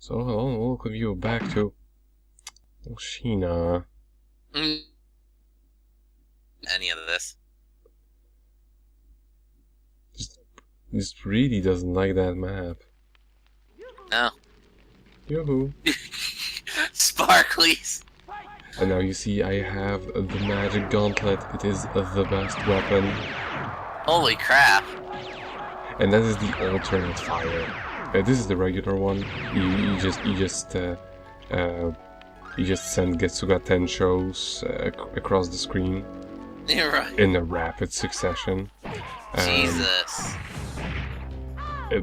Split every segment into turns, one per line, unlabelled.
So welcome you back to Sheena.
Any of this.
Just really doesn't like that map.
No.
Yoo-hoo.
Sparklies!
And now you see I have the magic gauntlet. It is the best weapon.
Holy crap.
And that is the alternate fire. This is the regular one. You just send Getsuga Tenshos across the screen.
You're right.
In a rapid succession.
Jesus.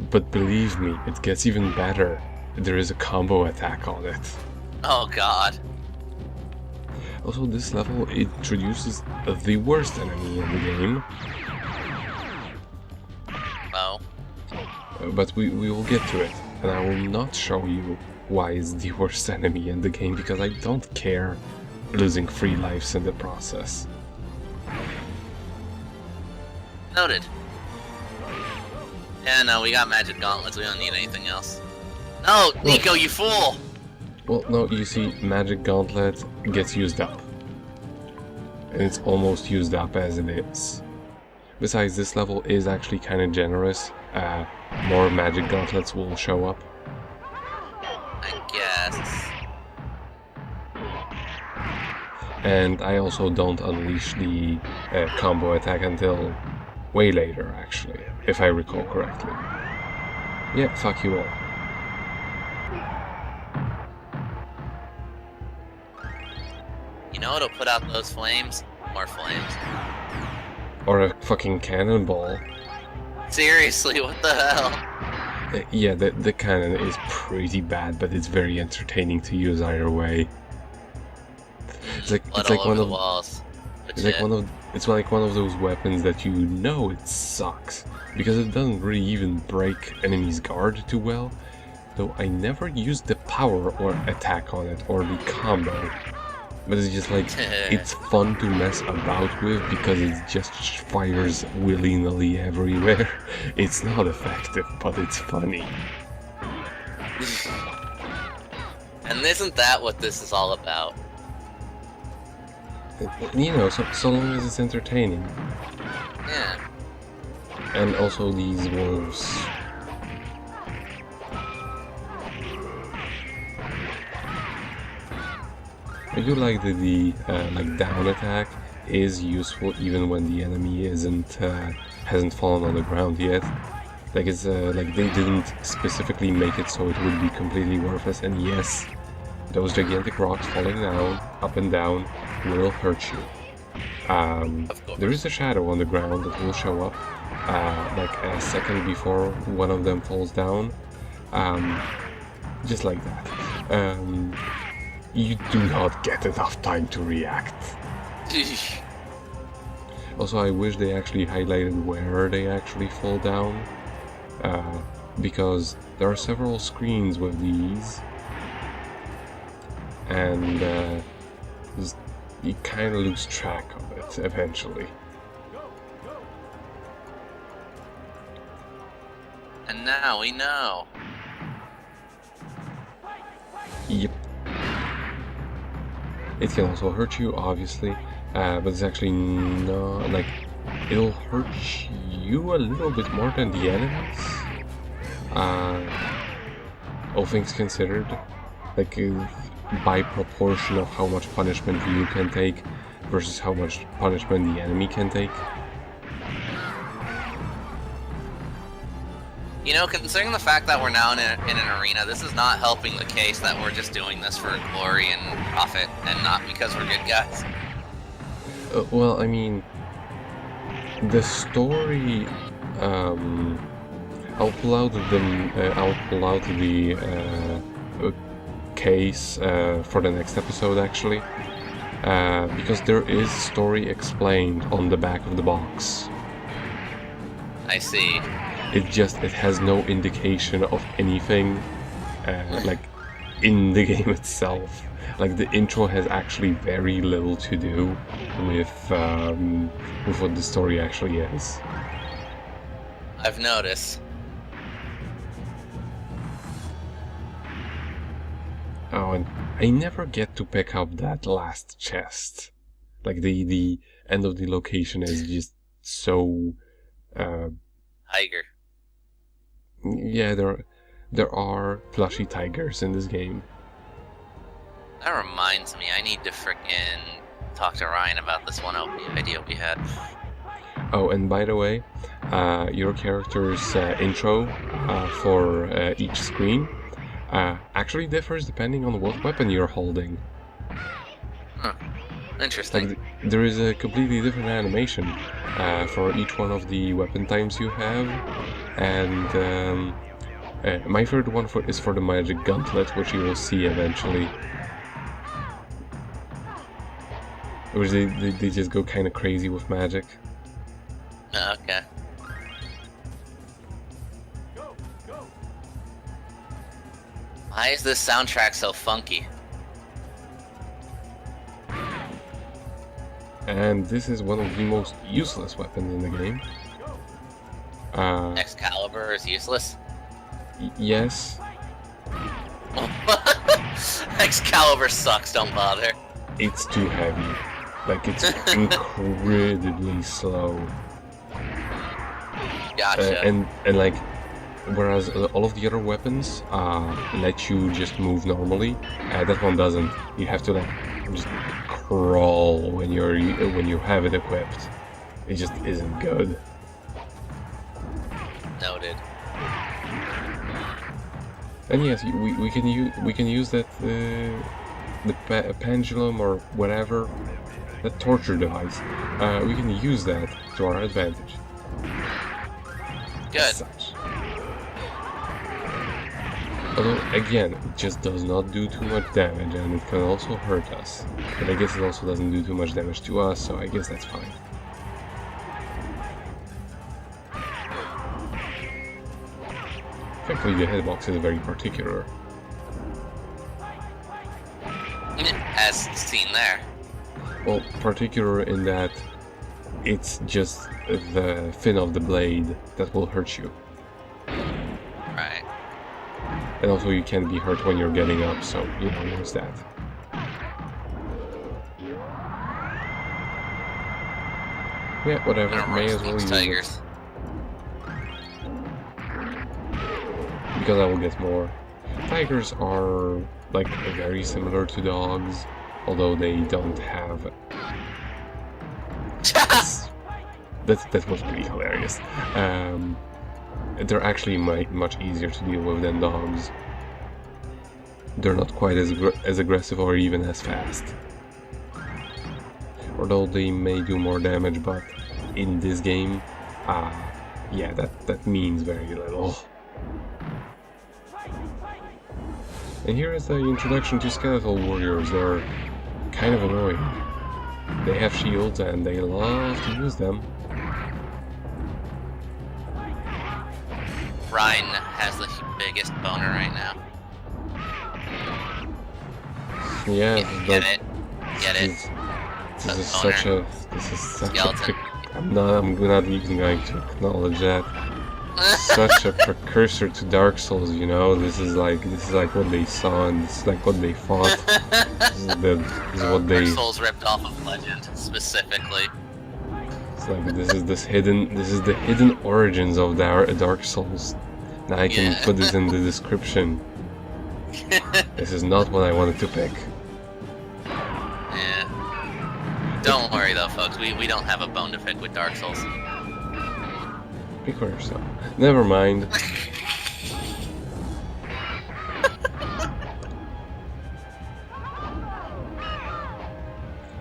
But believe me, it gets even better. There is a combo attack on it.
Oh god.
Also, this level introduces the worst enemy in the game.
Oh.
But we will get to it, and I will not show you why it's the worst enemy in the game, because I don't care losing 3 lives in the process.
Noted. Yeah, no, we got magic gauntlets, we don't need anything else. No, Nico, you fool!
Well, no, you see, magic gauntlet gets used up. And it's almost used up as it is. Besides, this level is actually kind of generous. More magic gauntlets will show up.
I guess.
And I also don't unleash the combo attack until way later, actually, if I recall correctly. Yeah, fuck you all.
You know what'll put out those flames? More flames.
Or a fucking cannonball.
Seriously, what the hell?
Yeah, the cannon is pretty bad, but it's very entertaining to use either way. It's like one of
walls.
It's like one of those weapons that you know it sucks because it doesn't really even break enemies' guard too well. Though I never used the power or attack on it or the combo. But it's just like, it's fun to mess about with because it just fires willy-nilly everywhere. It's not effective, but it's funny.
And isn't that what this is all about?
You know, so long as it's entertaining.
Yeah.
And also these wolves. I do like that the down attack is useful even when the enemy hasn't fallen on the ground yet. Like it's like they didn't specifically make it so it would be completely worthless. And yes, those gigantic rocks falling down, up and down, will hurt you. There is a shadow on the ground that will show up like a second before one of them falls down. Just like that. You do not get enough time to react. Also, I wish they actually highlighted where they actually fall down, because there are several screens with these, and you kind of lose track of it eventually.
And now we know.
Yep. It can also hurt you, obviously, but it's actually not, like, it'll hurt you a little bit more than the enemies. All things considered, like, by proportion of how much punishment you can take versus how much punishment the enemy can take.
You know, considering the fact that we're now in an arena, this is not helping the case that we're just doing this for glory and profit and not because we're good guys.
Well, I mean, the story. I'll pull out the case for the next episode, actually, because there is story explained on the back of the box.
I see.
It has no indication of anything, like, in the game itself. Like, the intro has actually very little to do with what the story actually is.
I've noticed.
Oh, and I never get to pick up that last chest. Like the end of the location is just so.
Tiger.
Yeah, there are plushy tigers in this game.
That reminds me, I need to frickin' talk to Ryan about this one idea we had.
Oh, and by the way, your character's intro for each screen actually differs depending on what weapon you're holding.
Huh. Interesting.
Like, there is a completely different animation for each one of the weapon types you have, and my favorite one is for the magic gauntlet, which you will see eventually. Which they just go kind of crazy with magic.
Okay. Why is this soundtrack so funky?
And this is one of the most useless weapons in the game.
Excalibur is useless?
Yes.
Excalibur sucks, don't bother.
It's too heavy. Like, it's incredibly slow.
Gotcha.
And like, whereas all of the other weapons let you just move normally, that one doesn't. You have to like just crawl when you have it equipped. It just isn't good.
Noted.
And yes, we can use that the pendulum or whatever, that torture device. We can use that to our advantage.
Good.
Such. Although, again, it just does not do too much damage, and it can also hurt us. But I guess it also doesn't do too much damage to us, so I guess that's fine. Thankfully, the hitbox is very particular.
As seen there.
Well, particular in that it's just the fin of the blade that will hurt you.
Right.
And also you can't be hurt when you're getting up, so, you know, there's that. Yeah, whatever, may as well use
tigers.
it. Because I will get more. Tigers are, like, very similar to dogs, although they don't have... that was pretty hilarious. They're actually much easier to deal with than dogs. They're not quite as aggressive or even as fast. Although they may do more damage, but in this game, yeah, that means very little. And here is the introduction to skeletal warriors. They're kind of annoying. They have shields and they love to use them.
Ryan has the biggest boner right now.
Yeah,
Get it? Get it?
This is such a
Skeleton.
I'm not even going to acknowledge that. Such a precursor to Dark Souls, you know. This is like what they saw, and this is like what they fought. This is what they.
Dark Souls ripped off of Legend specifically.
It's like this is the hidden origins of Dark Souls. Now I can put this in the description. This is not what I wanted to pick.
Yeah. Don't worry though, folks. We don't have a bone to pick with Dark Souls.
Pick for yourself. Never mind.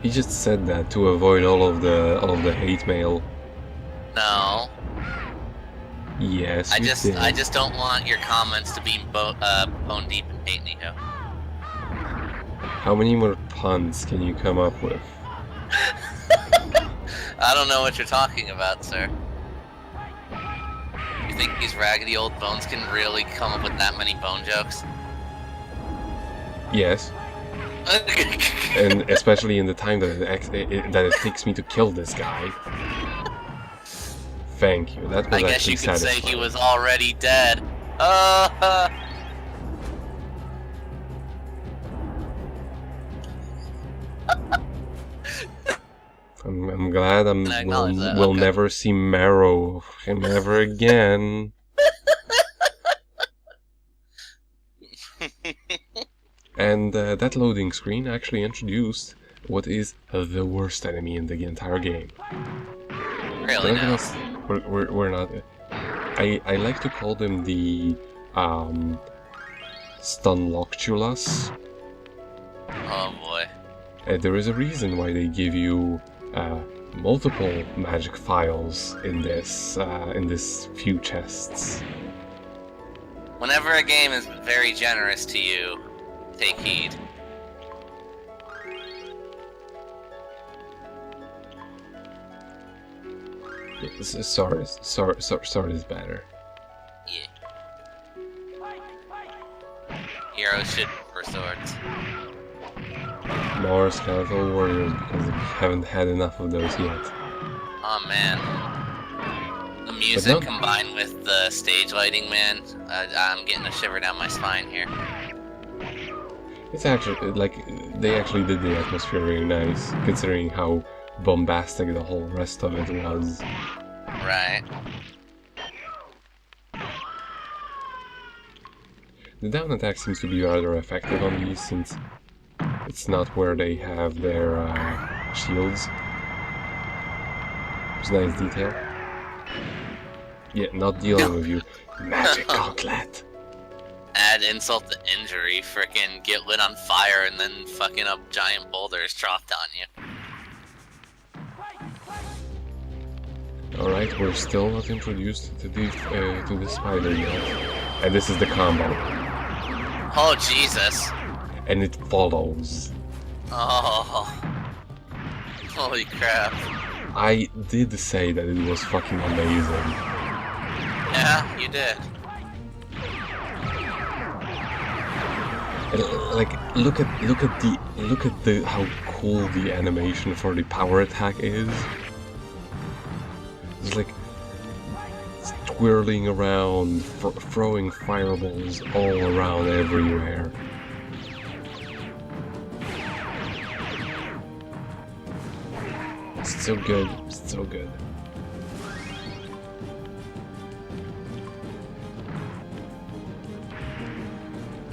He just said that to avoid all of the hate mail.
No.
Yes,
I just don't want your comments to be bone deep in hate, Nico.
How many more puns can you come up with?
I don't know what you're talking about, sir. You think these raggedy old bones can really come up with that many bone jokes?
Yes. And especially in the time that it takes me to kill this guy. Thank you. That was
I guess
actually
you could say
satisfying.
he was already dead.
I'm glad
acknowledge
we'll
okay.
never see marrow of him ever again. And that loading screen actually introduced what is the worst enemy in the entire game.
Really now?
We're not. I like to call them the Stunloctulas.
Oh boy.
There is a reason why they give you multiple magic files in this few chests.
Whenever a game is very generous to you, take heed.
Yeah, sorry is better.
Yeah. Heroes should prefer swords.
More skeletal warriors because we haven't had enough of those yet.
Oh man. The music combined with the stage lighting, man, I'm getting a shiver down my spine here.
It's actually, like, they actually did the atmosphere very nice, considering how bombastic the whole rest of it was.
Right.
The down attack seems to be rather effective on these, since it's not where they have their shields. It's a nice detail. Yeah, not dealing with you. Magic gauntlet!
Add insult to injury, frickin' get lit on fire and then fucking up giant boulders dropped on you.
Alright, we're still not introduced to the spider yet. And this is the combo.
Oh, Jesus.
And it follows.
Oh. Holy crap.
I did say that it was fucking amazing.
Yeah, you did.
And, like, look at how cool the animation for the power attack is. It's like twirling around, throwing fireballs all around everywhere. It's so good, it's so good.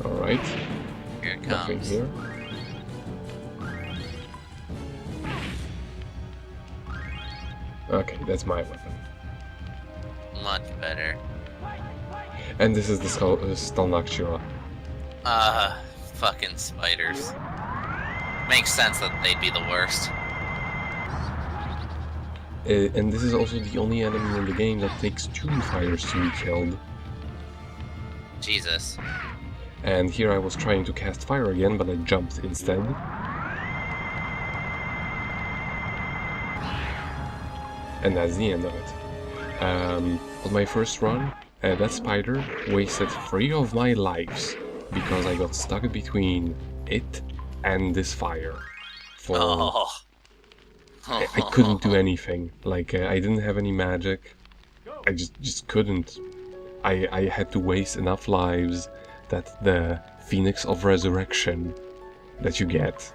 Alright.
Here it
Nothing
comes.
here. Okay, that's my weapon.
Much better.
And this is the Stunloctula.
Fucking spiders. Makes sense that they'd be the worst.
And this is also the only enemy in the game that takes 2 fires to be killed.
Jesus.
And here I was trying to cast fire again, but I jumped instead. And that's the end of it. On my first run, that spider wasted 3 of my lives because I got stuck between it and this fire. I couldn't do anything. Like, I didn't have any magic. I just couldn't. I had to waste enough lives that the Phoenix of Resurrection that you get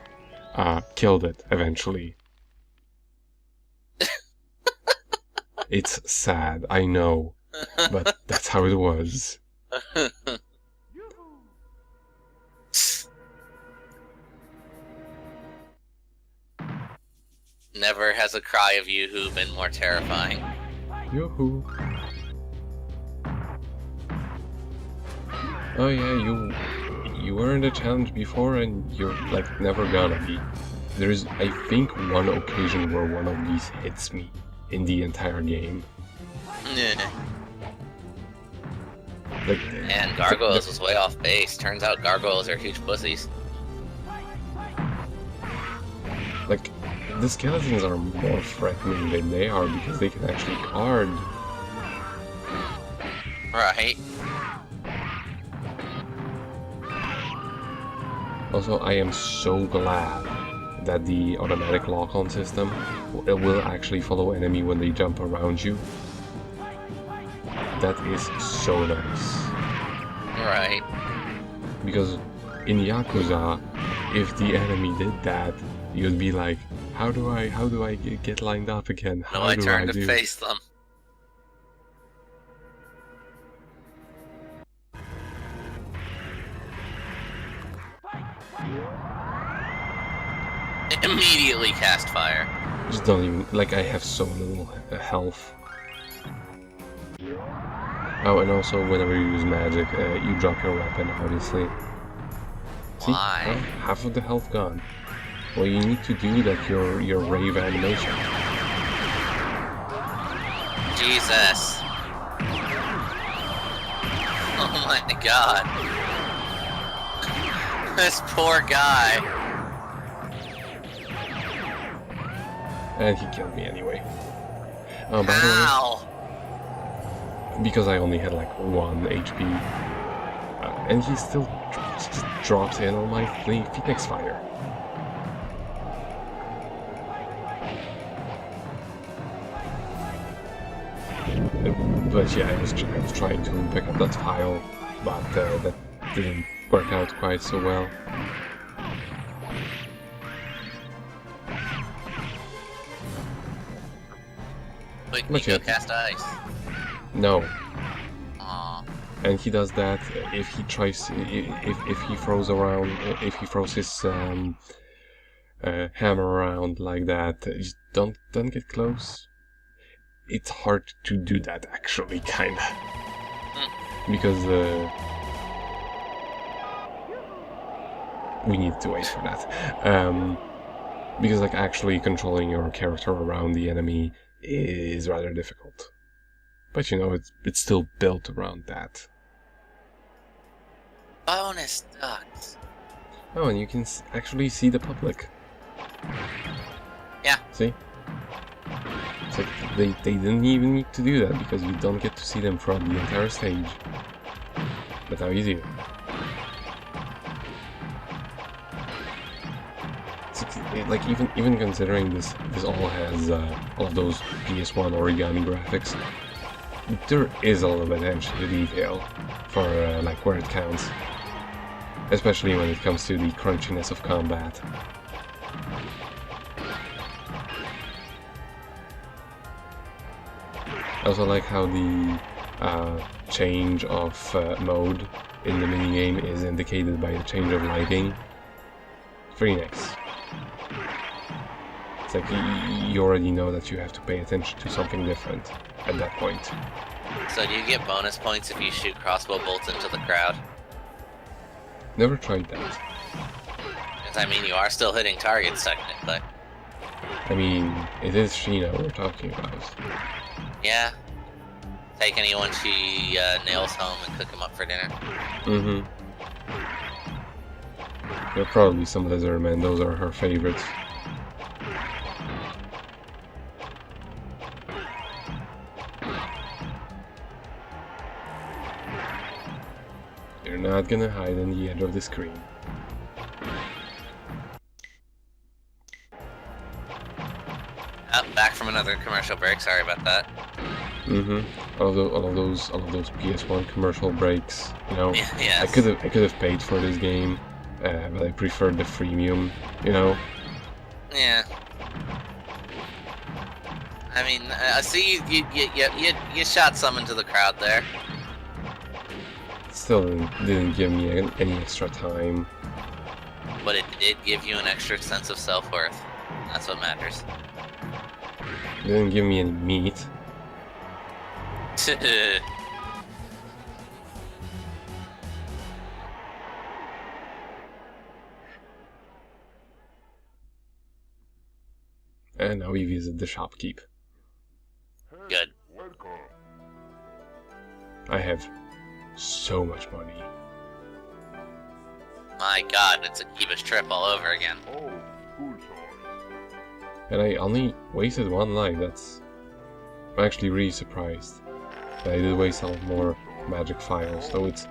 killed it eventually. It's sad, I know, but that's how it was.
Never has a cry of Yoo-hoo been more terrifying.
Yoo-hoo. Oh yeah, you were in the challenge before and you're like never gonna be. There's, I think, one occasion where one of these hits me in the entire game. Like,
and Gargoyles was way off base. Turns out Gargoyles are huge pussies.
Like, the skeletons are more threatening than they are because they can actually guard.
Right.
Also, I am so glad that the automatic lock-on system will actually follow enemy when they jump around you. That is so nice.
Right.
Because in Yakuza, if the enemy did that, you'd be like, How do I get lined up again?
No,
How
I
do
turn
I
to
do?
face them. Immediately cast fire.
Just don't even, like, I have so little health. Oh, and also whenever you use magic, you drop your weapon, obviously. See?
Why?
Oh, half of the health gone. Well, you need to do that, your rave animation.
Jesus. Oh my god. This poor guy.
And he killed me anyway. By the
How?
way, because I only had like 1 HP. And he still just drops in on my Phoenix Fire. But yeah, I was trying to pick up that file, but that didn't work out quite so well.
Wait, can
But
you
yeah.
go cast ice?
No.
Aw.
And he does that if he tries, if he throws around, if he throws his hammer around like that. Just don't get close. It's hard to do that actually, kinda, because we need to wait for that. Because like actually controlling your character around the enemy is rather difficult. But you know, it's still built around that.
Bonus ducks.
Oh, and you can actually see the public.
Yeah.
See? It's like they didn't even need to do that because you don't get to see them throughout the entire stage. But now you do. Like even considering this all has all of those PS1 origami graphics, there is a little bit of attention to detail for like where it counts, especially when it comes to the crunchiness of combat. I also like how the change of mode in the minigame is indicated by the change of lighting. Very nice. It's like you already know that you have to pay attention to something different at that point.
So do you get bonus points if you shoot crossbow bolts into the crowd?
Never tried that.
Because I mean, you are still hitting targets technically.
I mean, it is Sheena we're talking about.
Yeah. Take anyone she nails home and cook them up for dinner.
Mm-hmm. There are probably some lizard men, those are her favorites. You're not gonna hide on the edge of the screen.
Oh, back from another commercial break, sorry about that.
Mm-hmm. All of those PS1 commercial breaks. You know,
Yes.
I could have paid for this game, but I preferred the freemium. You know.
Yeah. I mean, see, you shot some into the crowd there.
Still didn't give me any extra time.
But it did give you an extra sense of self-worth. That's what matters.
Didn't give me any meat. And now we visit the shopkeep.
Good.
I have so much money.
My god, it's a Kiba's trip all over again.
And I only wasted 1 life. I'm actually really surprised. I did waste a lot more magic files, though it's...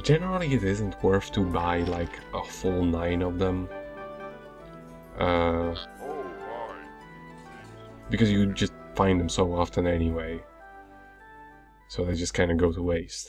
Generally it isn't worth to buy like a full 9 of them. Because you just find them so often anyway. So they just kinda go to waste.